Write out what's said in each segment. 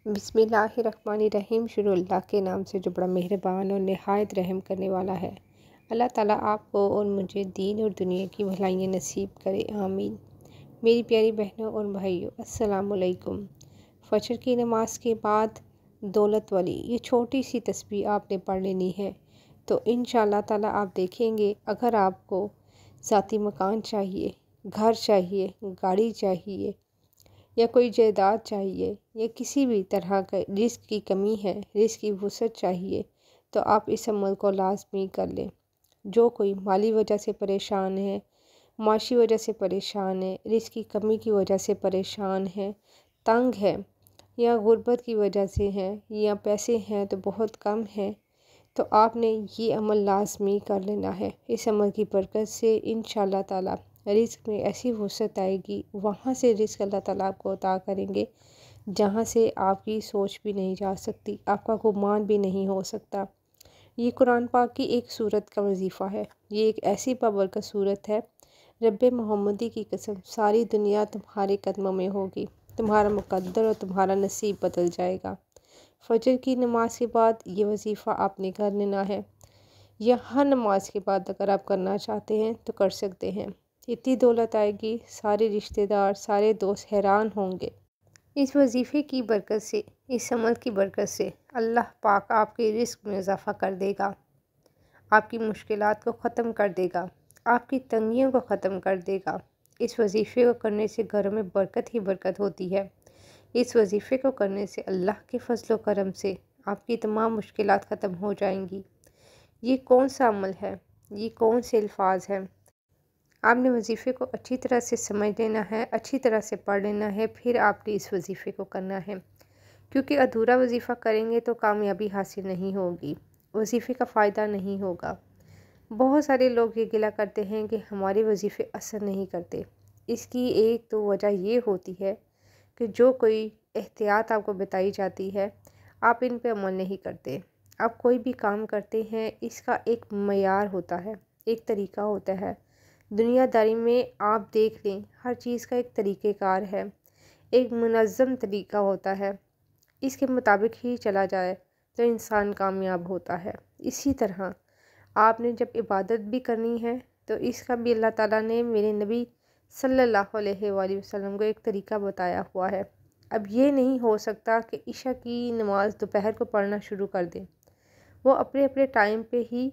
बिस्मिल्लाहिर्रहमानिर्रहीम। शुरू अल्लाह के नाम से जो बड़ा मेहरबान और नहायत रहम करने वाला है। अल्लाह ताला आपको और मुझे दीन और दुनिया की भलाइयाँ नसीब करे, आमीन। मेरी प्यारी बहनों और भाइयों, अस्सलाम वालेकुम। फजर की नमाज के बाद दौलत वाली ये छोटी सी तस्बीह आपने पढ़ लेनी है, तो इंशाअल्लाह ताला आप देखेंगे, अगर आपको ज़ाती मकान चाहिए, घर चाहिए, गाड़ी चाहिए या कोई जायदाद चाहिए या किसी भी तरह का रिस्क की कमी है, रिस्क की वुसअत चाहिए, तो आप इस अमल को लाजमी कर लें। जो कोई माली वजह से परेशान है, माशी वजह से परेशान है, रिस्क की कमी की वजह से परेशान है, तंग है या गुर्बत की वजह से है या पैसे हैं तो बहुत कम है, तो आपने ये अमल लाजमी कर लेना है। इस अमल की बरकत से इंशाअल्लाह ताला रिस्क में ऐसी वुसअत आएगी, वहाँ से रिस्क अल्लाह ताला आपको अता करेंगे जहाँ से आपकी सोच भी नहीं जा सकती, आपका गुमान भी नहीं हो सकता। ये कुरान पाक की एक सूरत का वजीफ़ा है। ये एक ऐसी बाबरकत सूरत है, रब्बे मोहम्मदी की कसम सारी दुनिया तुम्हारे कदमों में होगी, तुम्हारा मुकद्दर और तुम्हारा नसीब बदल जाएगा। फजर की नमाज के बाद ये वजीफ़ा आपने कर लेना है, या हर नमाज के बाद अगर आप करना चाहते हैं तो कर सकते हैं। इतनी दौलत आएगी, सारे रिश्तेदार, सारे दोस्त हैरान होंगे। इस वजीफ़े की बरकत से, इस अमल की बरकत से अल्लाह पाक आपके रिस्क में इजाफ़ा कर देगा, आपकी मुश्किलात को ख़त्म कर देगा, आपकी तंगियों को ख़त्म कर देगा। इस वजीफ़े को करने से घरों में बरकत ही बरकत होती है। इस वजीफ़े को करने से अल्लाह के फजल व करम से आपकी तमाम मुश्किलात ख़त्म हो जाएंगी। ये कौन सा अमल है, ये कौन से अल्फाज हैं? आपने वजीफ़े को अच्छी तरह से समझ लेना है, अच्छी तरह से पढ़ लेना है, फिर आपने इस वजीफ़े को करना है। क्योंकि अधूरा वजीफ़ा करेंगे तो कामयाबी हासिल नहीं होगी, वजीफ़े का फ़ायदा नहीं होगा। बहुत सारे लोग ये गिला करते हैं कि हमारे वजीफ़े असर नहीं करते। इसकी एक तो वजह ये होती है कि जो कोई एहतियात आपको बताई जाती है, आप इन पे अमल नहीं करते। आप कोई भी काम करते हैं, इसका एक मयार होता है, एक तरीका होता है। दुनियादारी में आप देख लें, हर चीज़ का एक तरीक़ेकार है, एक मुनज़्ज़म तरीका होता है। इसके मुताबिक ही चला जाए तो इंसान कामयाब होता है। इसी तरह आपने जब इबादत भी करनी है तो इसका भी अल्लाह ताला ने मेरे नबी सल्लल्लाहु अलैहि वसल्लम को एक तरीका बताया हुआ है। अब ये नहीं हो सकता कि इशा की नमाज़ दोपहर को पढ़ना शुरू कर दें, वो अपने अपने टाइम पे ही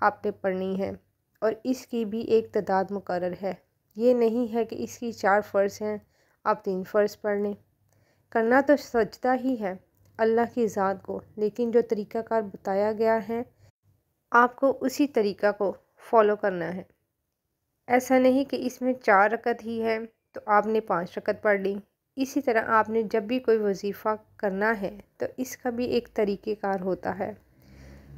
आपने पढ़नी है, और इसकी भी एक तादाद मुकर्रर है। ये नहीं है कि इसकी 4 फ़र्ज़ हैं, आप 3 फ़र्ज़ पढ़ लें। करना तो सजदा ही है अल्लाह की ज़ात को, लेकिन जो तरीक़ाकार बताया गया है आपको उसी तरीक़ा को फ़ॉलो करना है। ऐसा नहीं कि इसमें 4 रकत ही है तो आपने 5 रकत पढ़ ली। इसी तरह आपने जब भी कोई वजीफ़ा करना है तो इसका भी एक तरीक़ेकार होता है,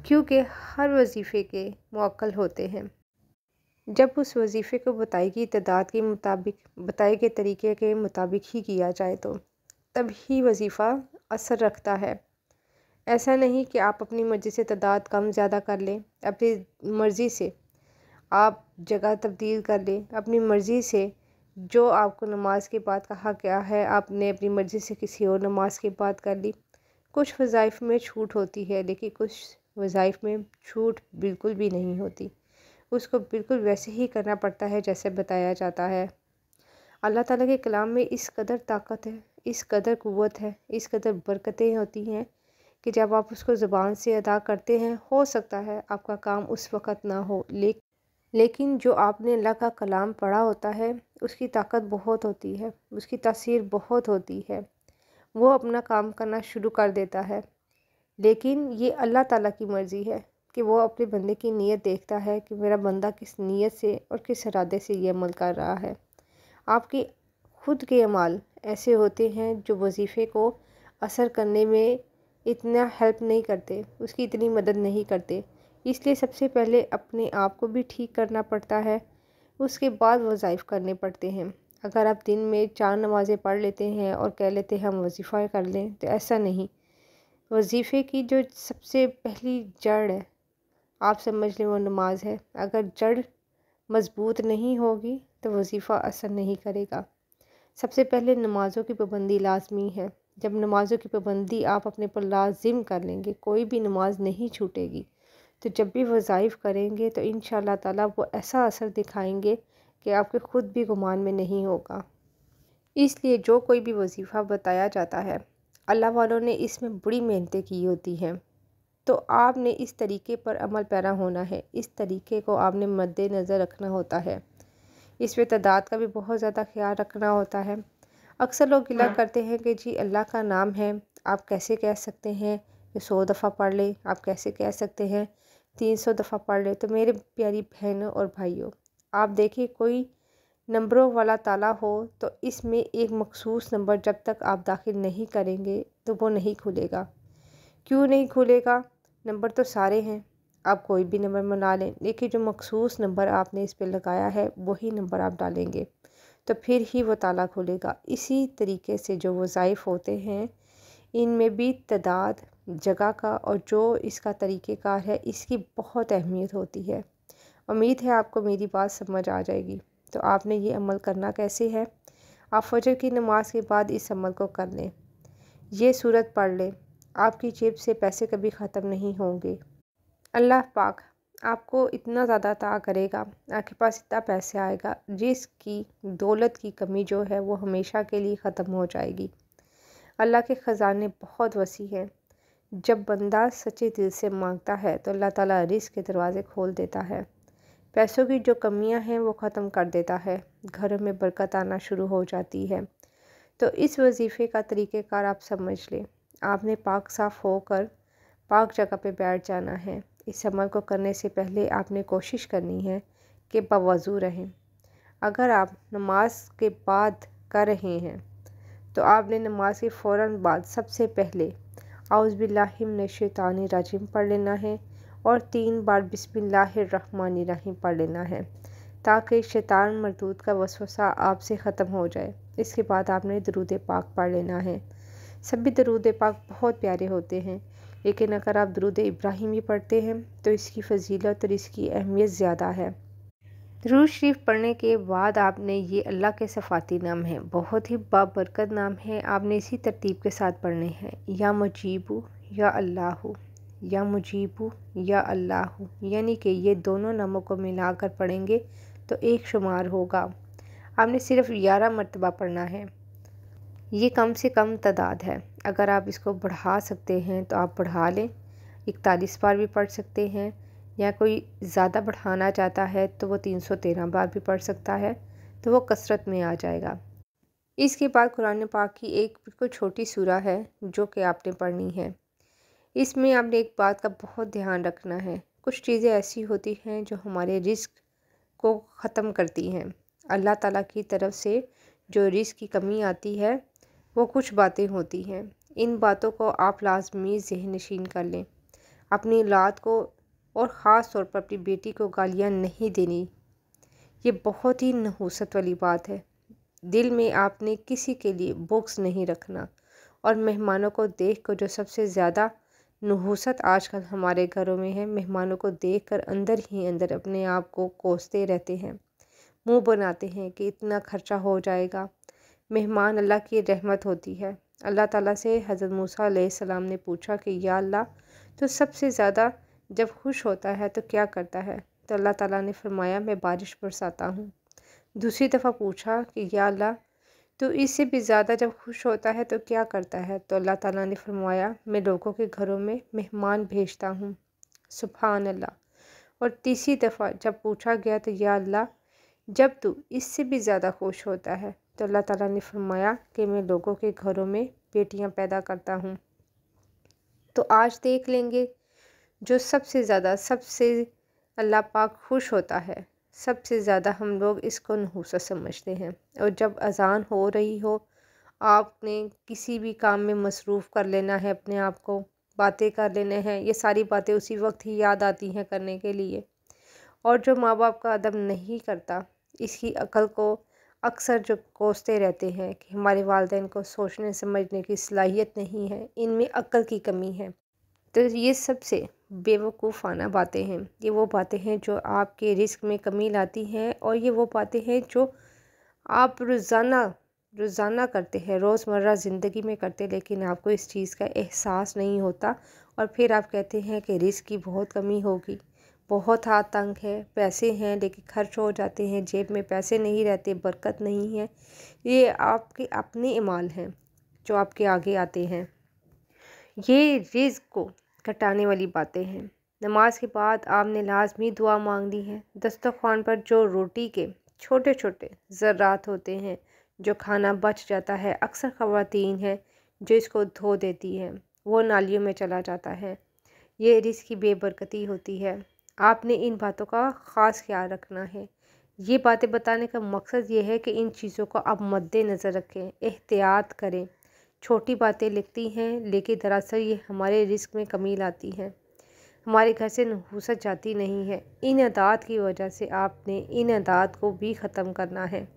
क्योंकि हर वजीफ़े के मुअक्कल होते हैं। जब उस वजीफ़े को बताई गई तादाद के मुताबिक, बताए गए तरीके के मुताबिक ही किया जाए तो तभी वजीफ़ा असर रखता है। ऐसा नहीं कि आप अपनी मर्ज़ी से तादाद कम ज़्यादा कर लें, अपनी मर्ज़ी से आप जगह तब्दील कर लें, अपनी मर्ज़ी से जो आपको नमाज के बाद कहा गया है आपने अपनी मर्ज़ी से किसी और नमाज के बाद कर ली। कुछ वज़ाइफ़ में छूट होती है, लेकिन कुछ वज़ाइफ़ में छूट बिल्कुल भी नहीं होती। उसको बिल्कुल वैसे ही करना पड़ता है जैसे बताया जाता है। अल्लाह ताला के कलाम में इस कदर ताकत है, इस कदर क़ुव्वत है, इस कदर बरकतें होती हैं कि जब आप उसको ज़ुबान से अदा करते हैं, हो सकता है आपका काम उस वक़्त ना हो, लेकिन जो आपने अल्लाह का कलाम पढ़ा होता है उसकी ताकत बहुत होती है, उसकी तासीर बहुत होती है। वो अपना काम करना शुरू कर देता है, लेकिन ये अल्लाह ताला की मर्ज़ी है कि वो अपने बंदे की नीयत देखता है कि मेरा बंदा किस नीयत से और किस इरादे से ये अमल कर रहा है। आपके खुद के अमाल ऐसे होते हैं जो वजीफ़े को असर करने में इतना हेल्प नहीं करते, उसकी इतनी मदद नहीं करते। इसलिए सबसे पहले अपने आप को भी ठीक करना पड़ता है, उसके बाद वज़ाइफ़ करने पड़ते हैं। अगर आप दिन में 4 नमाज़ें पढ़ लेते हैं और कह लेते हैं हम वजीफ़ा कर लें, तो ऐसा नहीं। वजीफ़े की जो सबसे पहली जड़ है, आप समझ लें वो नमाज है। अगर जड़ मज़बूत नहीं होगी तो वजीफ़ा असर नहीं करेगा। सबसे पहले नमाज़ों की पाबंदी लाजमी है। جب نمازوں کی پابندی آپ اپنے پر لازم کر لیں گے، کوئی بھی نماز نہیں چھوٹے گی، تو جب بھی وظائف کریں گے تو انشاءاللہ تعالیٰ وہ ایسا اثر دکھائیں گے کہ آپ کے خود بھی گمان میں نہیں ہوگا۔ اس لیے جو کوئی بھی وظیفہ بتایا جاتا ہے، اللہ والوں نے اس میں بڑی محنتیں کی ہوتی ہیں، تو آپ نے اس طریقے پر عمل پیرا ہونا ہے، اس طریقے کو آپ نے مد نظر رکھنا ہوتا ہے، اس میں تعداد کا بھی بہت زیادہ خیال رکھنا ہوتا ہے۔ اکثر لوگ گلا کرتے ہیں کہ جی اللہ کا نام ہے، آپ کیسے کہہ سکتے ہیں کہ 100 دفعہ پڑھ لیں، آپ کیسے کہہ سکتے ہیں 300 دفعہ پڑھ لیں۔ تو میرے پیاری بہنوں اور بھائیوں، آپ دیکھیں کوئی نمبروں والا تالا ہو تو اس میں ایک مخصوص نمبر جب تک آپ داخل نہیں کریں گے تو وہ نہیں کھلے گا۔ کیوں نہیں کھلے گا؟ نمبر تو سارے ہیں، آپ کوئی بھی نمبر بنا لیں، لیکن جو مخصوص نمبر آپ نے اس پہ لگایا ہے وہی نمبر آپ ڈالیں گے تو پھر ہی وہ تالا کھلے گا۔ اسی طریقے سے جو وظائف ہوتے ہیں ان میں بھی تعداد، جگہ کا اور جو اس کا طریقہ کار ہے اس کی بہت اہمیت ہوتی ہے۔ امید ہے آپ کو میری بات سمجھ آ جائے گی۔ تو آپ نے یہ عمل کرنا کیسے ہے؟ آپ فجر کی نماز کے بعد اس عمل کو کر لیں، یہ سورت پڑھ لیں، آپ کی جیب سے پیسے کبھی ختم نہیں ہوں گے۔ اللہ پاک آپ کو اتنا زیادہ عطا کرے گا، آپ کے پاس اتنا پیسے آئے گا جس کی دولت کی کمی جو ہے وہ ہمیشہ کے لیے ختم ہو جائے گی۔ اللہ کے خزانے بہت وسیع ہیں، جب بندہ سچے دل سے مانگتا ہے تو اللہ تعالیٰ رزق کے دروازے کھول دیتا ہے، پیسوں کی جو کمیاں ہیں وہ ختم کر دیتا ہے، گھروں میں برکت آنا شروع ہو جاتی ہے۔ تو اس وظیفے کا طریقہ کار آپ سمجھ لیں، آپ نے پاک صاف ہو کر پاک جگہ پہ بیٹھ جانا ہے۔ اس عمل کو کرنے سے پہلے آپ نے کوشش کرنی ہے کہ باوضو رہیں۔ اگر آپ نماز کے بعد کر رہے ہیں تو آپ نے نماز کے فوراً بعد سب سے پہلے اعوذ باللہ من الشیطان الرجیم پڑھ لینا ہے اور 3 بار بسم اللہ الرحمن الرحیم پڑھ لینا ہے تاکہ شیطان مردود کا وسوسہ آپ سے ختم ہو جائے۔ اس کے بعد آپ نے درود پاک پڑھ لینا ہے۔ سبھی درود پاک بہت پیارے ہوتے ہیں، لیکن اگر آپ درود ابراہیمی پڑھتے ہیں تو اس کی فضیلت اور اس کی اہمیت زیادہ ہے۔ درود شریف پڑھنے کے بعد آپ نے یہ اللہ کے صفاتی نام ہیں، بہت ہی بابرکت نام ہے، آپ نے اسی ترتیب کے ساتھ پڑھنے ہیں۔ یا مجیبو یا اللہ، یا مجیبو یا اللہ، یعنی کہ یہ دونوں ناموں کو ملا کر پڑھیں گے تو ایک شمار ہوگا۔ آپ نے صرف 11 مرتبہ پڑھنا ہے، یہ کم سے کم تعداد ہے۔ اگر آپ اس کو بڑھا سکتے ہیں تو آپ بڑھا لیں، 41 بار بھی پڑھ سکتے ہیں، یا کوئی زیادہ بڑھانا چاہتا ہے تو وہ 313 بار بھی پڑھ سکتا ہے، تو وہ کثرت میں آ جائے گا۔ اس کے بعد قرآن پاک کی ایک بالکل چھوٹی سورہ ہے جو کہ آپ نے پڑھنی ہے۔ اس میں آپ نے ایک بات کا بہت دھیان رکھنا ہے، کچھ چیزیں ایسی ہوتی ہیں جو ہمارے رزق کو ختم کرتی ہیں۔ اللہ تعالیٰ کی طرف سے جو رزق کی کمی آتی ہے وہ کچھ باتیں ہوتی ہیں، ان باتوں کو آپ لازمی ذہن نشین کر لیں۔ اپنی اولاد کو اور خاص طور پر اپنی بیٹی کو گالیاں نہیں دینی، یہ بہت ہی نحوست والی بات ہے۔ دل میں آپ نے کسی کے لیے بغض نہیں رکھنا، اور مہمانوں کو دیکھ کر جو سب سے زیادہ نحوست آج کل ہمارے گھروں میں ہے، مہمانوں کو دیکھ کر اندر ہی اندر اپنے آپ کو کوستے رہتے ہیں، منہ بناتے ہیں کہ اتنا خرچہ ہو جائے گا۔ مہمان اللہ کی رحمت ہوتی ہے۔ اللہ تعالیٰ سے حضرت موسیٰ علیہ السلام نے پوچھا کہ یا اللہ تو سب سے زیادہ جب خوش ہوتا ہے تو کیا کرتا ہے؟ تو اللہ تعالیٰ نے فرمایا میں بارش برساتا ہوں۔ دوسری دفعہ پوچھا کہ یا اللہ تو اس سے بھی زیادہ جب خوش ہوتا ہے تو کیا کرتا ہے؟ تو اللہ تعالیٰ نے فرمایا میں لوگوں کے گھروں میں مہمان بھیجتا ہوں۔ سبحان اللہ۔ اور تیسری دفعہ جب پوچھا گیا تو یا اللہ جب تو اس سے بھی زیادہ خوش ہوتا ہے؟ تو اللہ تعالیٰ نے فرمایا کہ میں لوگوں کے گھروں میں بیٹیاں پیدا کرتا ہوں۔ تو آج دیکھ لیں گے جو سب سے زیادہ سب سے اللہ پاک خوش ہوتا ہے، سب سے زیادہ ہم لوگ اس کو نحوست سمجھتے ہیں، اور جب اذان ہو رہی ہو آپ نے کسی بھی کام میں مصروف کر لینا ہے، اپنے آپ کو باتیں کر لینے ہیں، یہ ساری باتیں اسی وقت ہی یاد آتی ہیں کرنے کے لیے۔ اور جو ماں باپ کا ادب نہیں کرتا، اس کی عقل کو اکثر جو کوستے رہتے ہیں کہ ہمارے والدین کو سوچنے سمجھنے کی صلاحیت نہیں ہے، ان میں عقل کی کمی ہے، تو یہ سب سے بیوقوفانہ باتیں ہیں۔ یہ وہ باتیں ہیں جو آپ کے رزق میں کمی لاتی ہیں، اور یہ وہ باتیں ہیں جو آپ روزانہ रोज़ाना करते हैं, रोज़मर्रा ज़िंदगी में करते हैं, लेकिन आपको इस चीज़ का एहसास नहीं होता और फिर आप कहते हैं कि रिस्क की बहुत कमी होगी, बहुत हाथ तंग है, पैसे हैं लेकिन खर्च हो जाते हैं, जेब में पैसे नहीं रहते, बरकत नहीं है। ये आपके अपने इमाल हैं जो आपके आगे आते हैं। ये रिज़्क को घटाने वाली बातें हैं। नमाज के बाद आपने लाजमी दुआ मांगनी है। दस्तरख़्वान पर जो रोटी के छोटे छोटे ज़र्रात होते हैं, जो खाना बच जाता है, अक्सर ख़वातीन हैं जो इसको धो देती हैं, वो नालियों में चला जाता है। ये रिज़्क की बेबरकती होती है। आपने इन बातों का ख़ास ख्याल रखना है। ये बातें बताने का मकसद ये है कि इन चीज़ों को आप मद्देनज़र रखें, एहतियात करें। छोटी बातें लिखती हैं लेकिन दरअसल ये हमारे रिस्क में कमी लाती हैं, हमारे घर से नहूसत जाती नहीं है। इन आदात की वजह से आपने इन आदात को भी ख़त्म करना है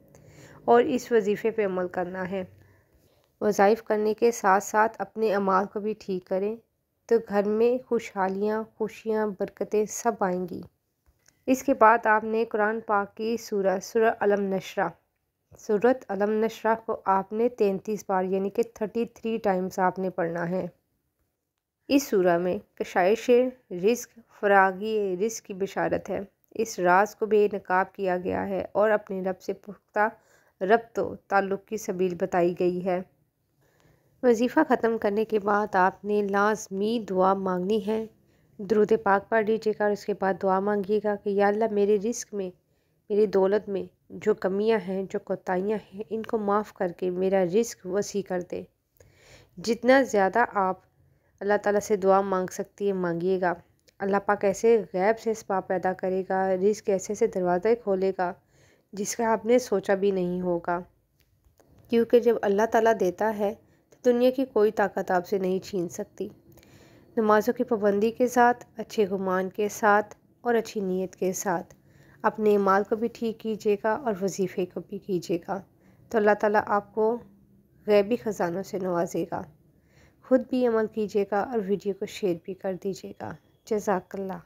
और इस वजीफ़े पे अमल करना है। वज़ाइफ करने के साथ साथ अपने अमाल को भी ठीक करें तो घर में खुशहालियाँ, खुशियाँ, बरकतें सब आएंगी। इसके बाद आपने कुरान पाक की सूरह अलम नशरा को आपने 33 बार यानी कि 33 टाइम्स आपने पढ़ना है। इस सूरह में कशाइश रिस्क, फरागी रिस्क की बिशारत है। इस राज को बेनकाब किया गया है और अपने रब से पुख्ता रब्त व ताल्लुक़ की सबील बताई गई है। वजीफ़ा ख़त्म करने के बाद आपने लाज़मी दुआ मांगनी है। दुरूद पाक पढ़ लीजिएगा और उसके बाद दुआ मांगिएगा कि या अल्लाह मेरे रिस्क में, मेरी दौलत में जो कमियां हैं, जो कोताहियां हैं, इनको माफ़ करके मेरा रिस्क वसी कर दे। जितना ज़्यादा आप अल्लाह ताला से दुआ मांग सकती है मांगिएगा। अल्लाह पाक ऐसे गैब से इसबाब पैदा करेगा, रिस्क ऐसे से दरवाज़े खोलेगा जिसका आपने सोचा भी नहीं होगा। क्योंकि जब अल्लाह ताला देता है तो दुनिया की कोई ताकत आपसे नहीं छीन सकती। नमाज़ों की पाबंदी के साथ, अच्छे गुमान के साथ और अच्छी नीयत के साथ अपने माल को भी ठीक कीजिएगा और वजीफ़े को भी कीजिएगा, तो अल्लाह ताला आपको गैबी ख़जानों से नवाजेगा। खुद भी अमल कीजिएगा और वीडियो को शेयर भी कर दीजिएगा। जज़ाकल्लाह।